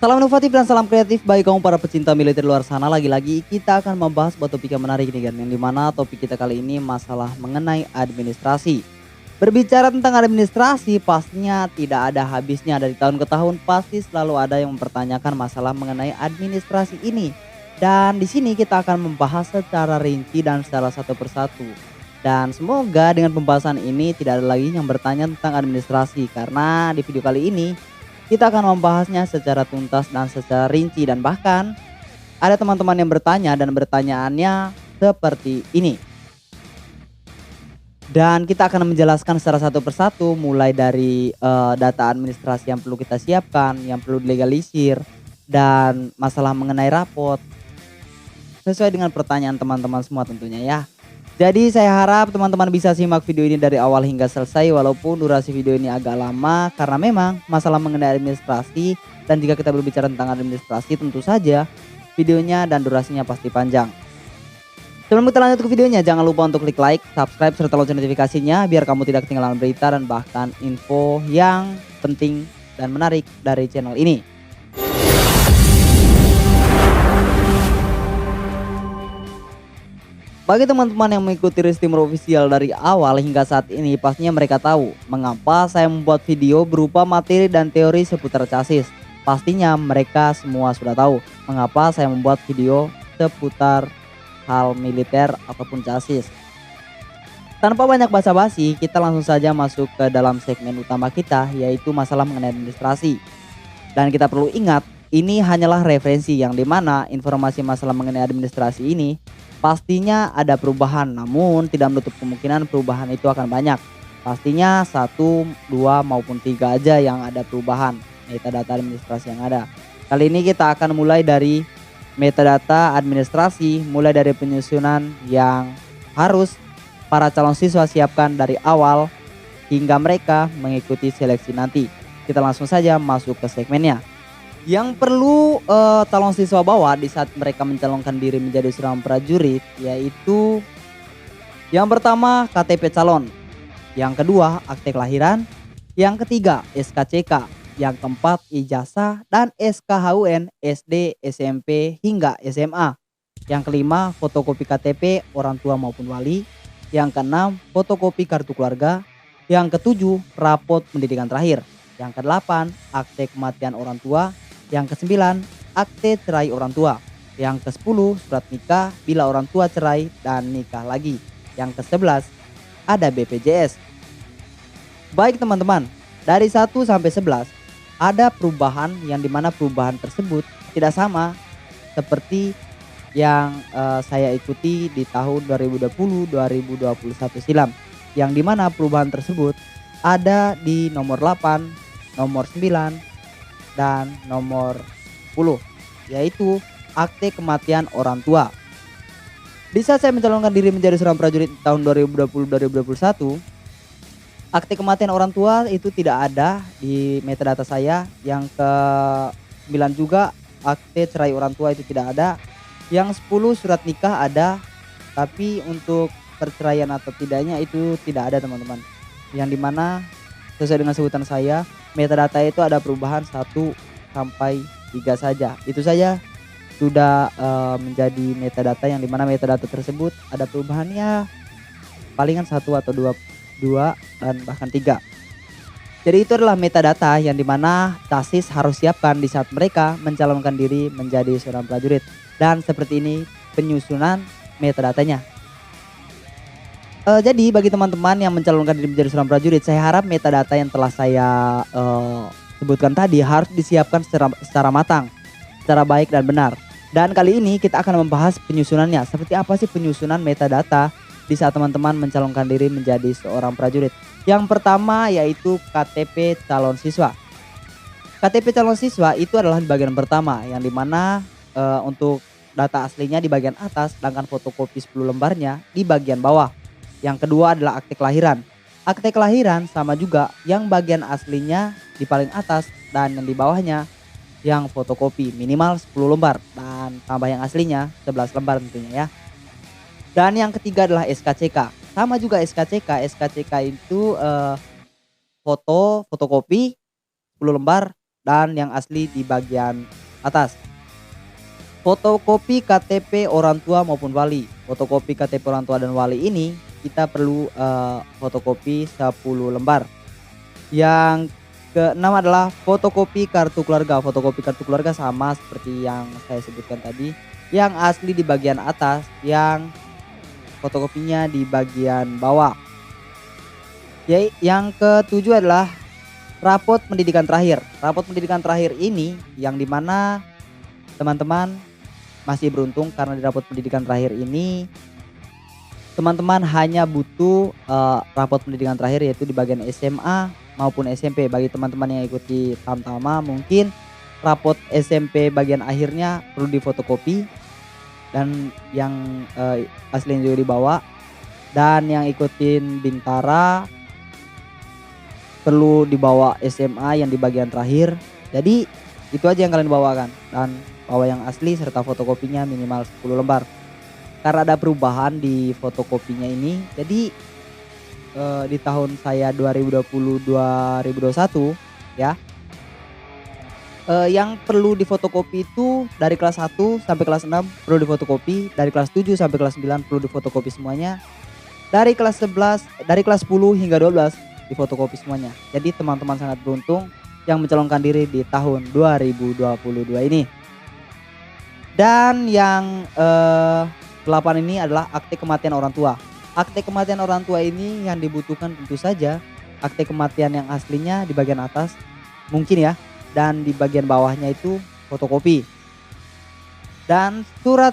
Salam inovatif dan salam kreatif bagi kamu para pecinta militer luar sana. Lagi-lagi kita akan membahas sebuah topik yang menarik nih kan. Yang dimana topik kita kali ini masalah mengenai administrasi. Berbicara tentang administrasi pastinya tidak ada habisnya. Dari tahun ke tahun pasti selalu ada yang mempertanyakan masalah mengenai administrasi ini. Dan di sini kita akan membahas secara rinci dan secara satu persatu. Dan semoga dengan pembahasan ini tidak ada lagi yang bertanya tentang administrasi. Karena di video kali ini kita akan membahasnya secara tuntas dan secara rinci, dan bahkan ada teman-teman yang bertanya dan pertanyaannya seperti ini. Dan kita akan menjelaskan secara satu persatu mulai dari data administrasi yang perlu kita siapkan, yang perlu dilegalisir, dan masalah mengenai rapot sesuai dengan pertanyaan teman-teman semua tentunya ya. Jadi saya harap teman-teman bisa simak video ini dari awal hingga selesai walaupun durasi video ini agak lama karena memang masalah mengenai administrasi, dan jika kita berbicara tentang administrasi tentu saja videonya dan durasinya pasti panjang. Sebelum kita lanjut ke videonya, jangan lupa untuk klik like, subscribe, serta lonceng notifikasinya biar kamu tidak ketinggalan berita dan bahkan info yang penting dan menarik dari channel ini. Bagi teman-teman yang mengikuti Ristimur Official dari awal hingga saat ini, pastinya mereka tahu mengapa saya membuat video berupa materi dan teori seputar chassis. Pastinya mereka semua sudah tahu mengapa saya membuat video seputar hal militer ataupun chassis. Tanpa banyak basa-basi, kita langsung saja masuk ke dalam segmen utama kita, yaitu masalah mengenai administrasi. Dan kita perlu ingat, ini hanyalah referensi yang dimana informasi masalah mengenai administrasi ini pastinya ada perubahan, namun tidak menutup kemungkinan perubahan itu akan banyak. Pastinya 1, 2 maupun 3 aja yang ada perubahan metadata administrasi yang ada. Kali ini kita akan mulai dari metadata administrasi, mulai dari penyusunan yang harus para calon siswa siapkan dari awal hingga mereka mengikuti seleksi nanti. Kita langsung saja masuk ke segmennya. Yang perlu calon siswa bawa di saat mereka mencalonkan diri menjadi seorang prajurit yaitu yang pertama KTP calon, yang kedua akte kelahiran, yang ketiga SKCK, yang keempat ijazah dan SKHUN SD, SMP hingga SMA, yang kelima fotokopi KTP orang tua maupun wali, yang keenam fotokopi kartu keluarga, yang ketujuh rapot pendidikan terakhir, yang kedelapan akte kematian orang tua, yang ke-9 akte cerai orang tua, yang ke-10 surat nikah bila orang tua cerai dan nikah lagi, yang ke-11 ada BPJS. Baik teman-teman, dari 1 sampai 11 ada perubahan yang dimana perubahan tersebut tidak sama seperti yang saya ikuti di tahun 2020-2021 silam, yang dimana perubahan tersebut ada di nomor 8, nomor 9 dan nomor 10, yaitu akte kematian orang tua. Di saat saya mencalonkan diri menjadi seorang prajurit tahun 2020-2021, akte kematian orang tua itu tidak ada di metadata saya. Yang ke-9 juga akte cerai orang tua itu tidak ada. Yang 10 surat nikah ada, tapi untuk perceraian atau tidaknya itu tidak ada teman-teman. Yang dimana sesuai dengan sebutan saya, metadata itu ada perubahan 1 sampai 3 saja. Itu saja sudah menjadi metadata yang dimana metadata tersebut ada perubahannya palingan 1 atau 2 dan bahkan 3. Jadi itu adalah metadata yang dimana chassis harus siapkan di saat mereka mencalonkan diri menjadi seorang prajurit. Dan seperti ini penyusunan metadatanya. Jadi bagi teman-teman yang mencalonkan diri menjadi seorang prajurit, saya harap metadata yang telah saya sebutkan tadi harus disiapkan secara matang, secara baik dan benar. Dan kali ini kita akan membahas penyusunannya. Seperti apa sih penyusunan metadata di saat teman-teman mencalonkan diri menjadi seorang prajurit. Yang pertama yaitu KTP calon siswa. KTP calon siswa itu adalah di bagian pertama, yang dimana untuk data aslinya di bagian atas, sedangkan fotokopi 10 lembarnya di bagian bawah. Yang kedua adalah akte kelahiran. Akte kelahiran sama juga, yang bagian aslinya di paling atas dan yang di bawahnya yang fotokopi minimal 10 lembar dan tambah yang aslinya 11 lembar tentunya ya. Dan yang ketiga adalah SKCK. Sama juga SKCK. SKCK itu fotokopi 10 lembar dan yang asli di bagian atas. Fotokopi KTP orang tua maupun wali. Fotokopi KTP orang tua dan wali ini kita perlu fotokopi 10 lembar. Yang keenam adalah fotokopi kartu keluarga. Fotokopi kartu keluarga sama seperti yang saya sebutkan tadi, yang asli di bagian atas, yang fotokopinya di bagian bawah. Yang ketujuh adalah rapot pendidikan terakhir. Rapot pendidikan terakhir ini yang dimana teman-teman masih beruntung karena di rapot pendidikan terakhir ini teman-teman hanya butuh rapot pendidikan terakhir, yaitu di bagian SMA maupun SMP. Bagi teman-teman yang ikuti Tamtama, mungkin rapot SMP bagian akhirnya perlu difotokopi dan yang aslinya juga dibawa, dan yang ikutin Bintara perlu dibawa SMA yang di bagian terakhir. Jadi itu aja yang kalian bawakan, dan bawa yang asli serta fotokopinya minimal 10 lembar. Karena ada perubahan di fotokopinya ini, jadi di tahun saya 2020-2021 ya, yang perlu difotokopi itu dari kelas 1 sampai kelas 6 perlu difotokopi, dari kelas 7 sampai kelas 9 perlu difotokopi semuanya, dari kelas 10 hingga 12 difotokopi semuanya. Jadi teman-teman sangat beruntung yang mencalonkan diri di tahun 2022 ini. Dan yang 8 ini adalah akte kematian orang tua. Akte kematian orang tua ini yang dibutuhkan tentu saja akte kematian yang aslinya di bagian atas mungkin ya, dan di bagian bawahnya itu fotokopi. Dan surat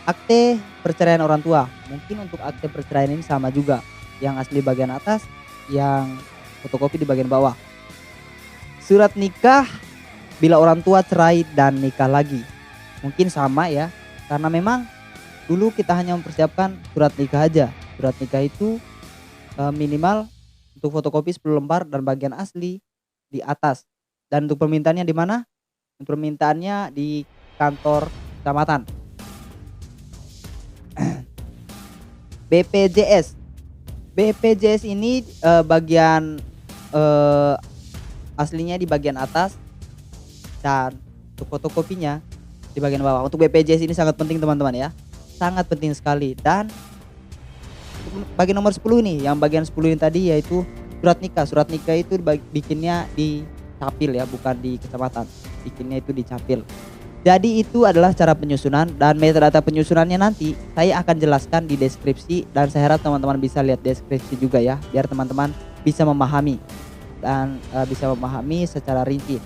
akte perceraian orang tua. Mungkin untuk akte perceraian ini sama juga, yang asli bagian atas, yang fotokopi di bagian bawah. Surat nikah bila orang tua cerai dan nikah lagi. Mungkin sama ya, karena memang dulu kita hanya mempersiapkan surat nikah aja. Surat nikah itu minimal untuk fotokopi 10 lembar dan bagian asli di atas. Dan untuk permintaannya di mana? Untuk permintaannya di kantor kecamatan. BPJS. BPJS ini bagian aslinya di bagian atas, dan untuk fotokopinya di bagian bawah. Untuk BPJS ini sangat penting teman-teman ya, sangat penting sekali. Dan bagian nomor 10 nih, yang bagian 10 ini tadi yaitu surat nikah. Surat nikah itu bikinnya di capil ya, bukan di kecamatan, bikinnya itu di capil. Jadi itu adalah cara penyusunan, dan metadata penyusunannya nanti saya akan jelaskan di deskripsi, dan saya harap teman-teman bisa lihat deskripsi juga ya, biar teman-teman bisa memahami dan bisa memahami secara rinci.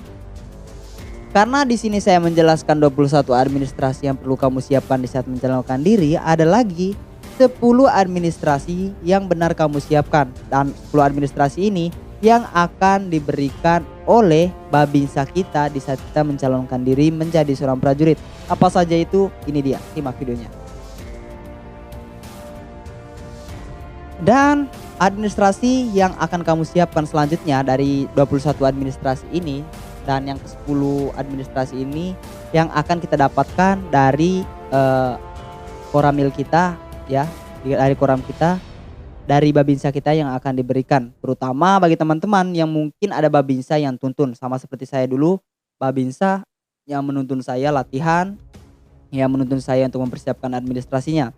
Karena di sini saya menjelaskan 21 administrasi yang perlu kamu siapkan di saat mencalonkan diri, ada lagi 10 administrasi yang benar kamu siapkan, dan 10 administrasi ini yang akan diberikan oleh Babinsa kita di saat kita mencalonkan diri menjadi seorang prajurit. Apa saja itu? Ini dia, simak videonya. Dan administrasi yang akan kamu siapkan selanjutnya dari 21 administrasi ini, dan yang ke-10 administrasi ini yang akan kita dapatkan dari koramil kita ya, dari koram kita, dari Babinsa kita yang akan diberikan. Terutama bagi teman-teman yang mungkin ada Babinsa yang tuntun, sama seperti saya dulu, Babinsa yang menuntun saya latihan, yang menuntun saya untuk mempersiapkan administrasinya.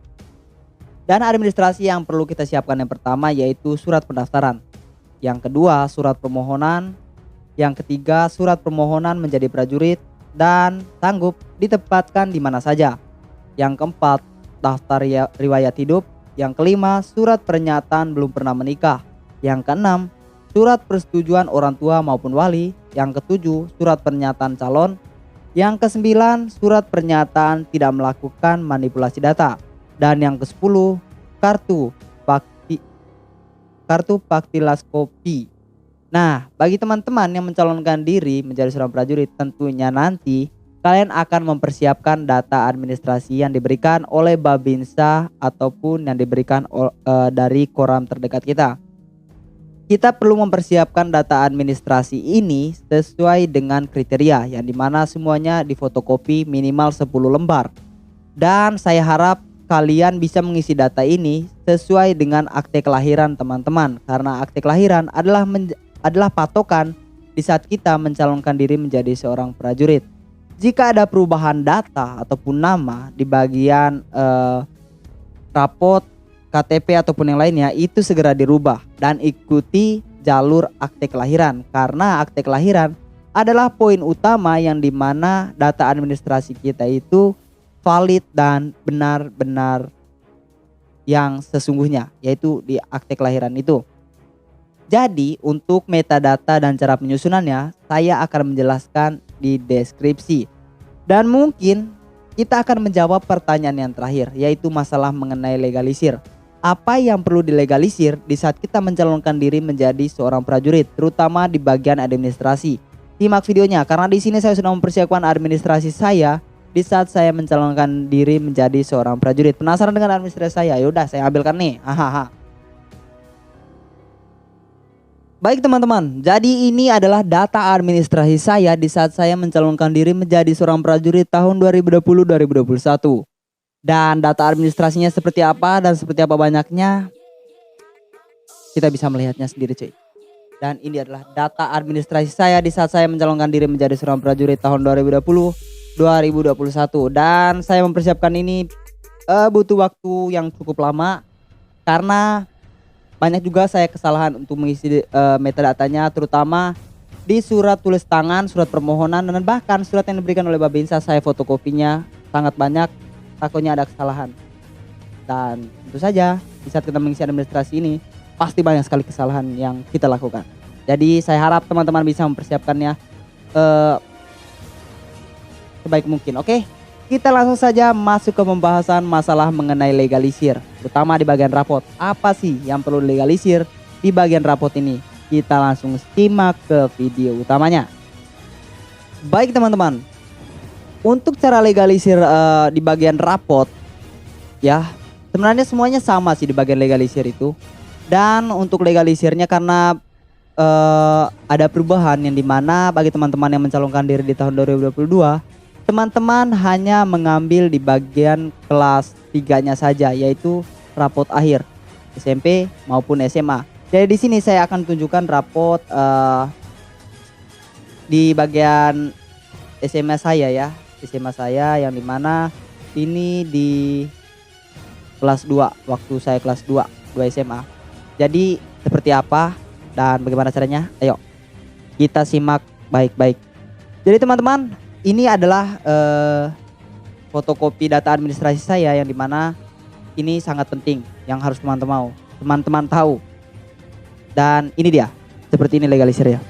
Dan administrasi yang perlu kita siapkan yang pertama yaitu surat pendaftaran, yang kedua surat permohonan, yang ketiga surat permohonan menjadi prajurit dan sanggup ditempatkan di mana saja, yang keempat daftar riwayat hidup, yang kelima surat pernyataan belum pernah menikah, yang keenam surat persetujuan orang tua maupun wali, yang ketujuh surat pernyataan calon, yang kesembilan surat pernyataan tidak melakukan manipulasi data, dan yang ke-10 kartu paktilaskopi. Nah, bagi teman-teman yang mencalonkan diri menjadi seorang prajurit, tentunya nanti kalian akan mempersiapkan data administrasi yang diberikan oleh Babinsa ataupun yang diberikan dari koram terdekat kita. Kita perlu mempersiapkan data administrasi ini sesuai dengan kriteria, yang dimana semuanya difotokopi minimal 10 lembar. Dan saya harap kalian bisa mengisi data ini sesuai dengan akte kelahiran teman-teman, karena akte kelahiran adalah patokan di saat kita mencalonkan diri menjadi seorang prajurit. Jika ada perubahan data ataupun nama di bagian rapot, KTP ataupun yang lainnya, itu segera dirubah dan ikuti jalur akte kelahiran, karena akte kelahiran adalah poin utama yang dimana data administrasi kita itu valid dan benar-benar yang sesungguhnya, yaitu di akte kelahiran itu. Jadi untuk metadata dan cara penyusunannya saya akan menjelaskan di deskripsi. Dan mungkin kita akan menjawab pertanyaan yang terakhir, yaitu masalah mengenai legalisir. Apa yang perlu dilegalisir di saat kita mencalonkan diri menjadi seorang prajurit, terutama di bagian administrasi. Simak videonya karena di sini saya sudah mempersiapkan administrasi saya di saat saya mencalonkan diri menjadi seorang prajurit. Penasaran dengan administrasi saya? Yaudah saya ambilkan nih. Hahaha. Baik teman-teman, jadi ini adalah data administrasi saya di saat saya mencalonkan diri menjadi seorang prajurit tahun 2020-2021. Dan data administrasinya seperti apa dan seperti apa banyaknya, kita bisa melihatnya sendiri cuy. Dan ini adalah data administrasi saya di saat saya mencalonkan diri menjadi seorang prajurit tahun 2020-2021. Dan saya mempersiapkan ini butuh waktu yang cukup lama karena banyak juga saya kesalahan untuk mengisi metadatanya, terutama di surat tulis tangan, surat permohonan, dan bahkan surat yang diberikan oleh Babinsa saya fotokopinya sangat banyak, takutnya ada kesalahan. Dan tentu saja di saat kita mengisi administrasi ini pasti banyak sekali kesalahan yang kita lakukan. Jadi saya harap teman-teman bisa mempersiapkannya sebaik mungkin. Oke, kita langsung saja masuk ke pembahasan masalah mengenai legalisir, terutama di bagian rapot. Apa sih yang perlu legalisir di bagian rapot ini? Kita langsung simak ke video utamanya. Baik teman-teman, untuk cara legalisir di bagian rapot, ya sebenarnya semuanya sama sih di bagian legalisir itu. Dan untuk legalisirnya karena ada perubahan yang dimana bagi teman-teman yang mencalonkan diri di tahun 2022, teman-teman hanya mengambil di bagian kelas 3-nya saja, yaitu rapot akhir SMP maupun SMA. Jadi di sini saya akan tunjukkan rapot di bagian SMA saya ya, SMA saya yang dimana ini di kelas 2, waktu saya kelas 2 SMA. Jadi seperti apa dan bagaimana caranya? Ayo kita simak baik-baik. Jadi teman-teman, ini adalah fotokopi data administrasi saya yang dimana ini sangat penting yang harus teman-teman tahu. Dan ini dia, seperti ini legalisirnya.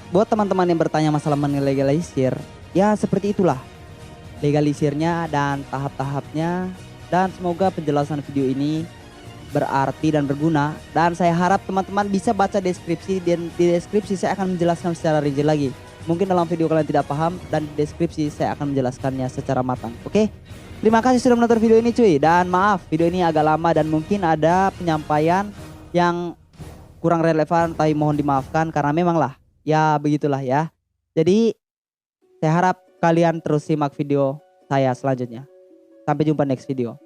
Buat teman-teman yang bertanya masalah mengenai legalisir, ya seperti itulah legalisirnya dan tahap-tahapnya. Dan semoga penjelasan video ini berarti dan berguna. Dan saya harap teman-teman bisa baca deskripsi, dan di deskripsi saya akan menjelaskan secara rinci lagi. Mungkin dalam video kalian tidak paham dan di deskripsi saya akan menjelaskannya secara matang. Oke? Terima kasih sudah menonton video ini cuy. Dan maaf video ini agak lama dan mungkin ada penyampaian yang kurang relevan, tapi mohon dimaafkan karena memang lah ya begitulah ya. Jadi saya harap kalian terus simak video saya selanjutnya. Sampai jumpa next video.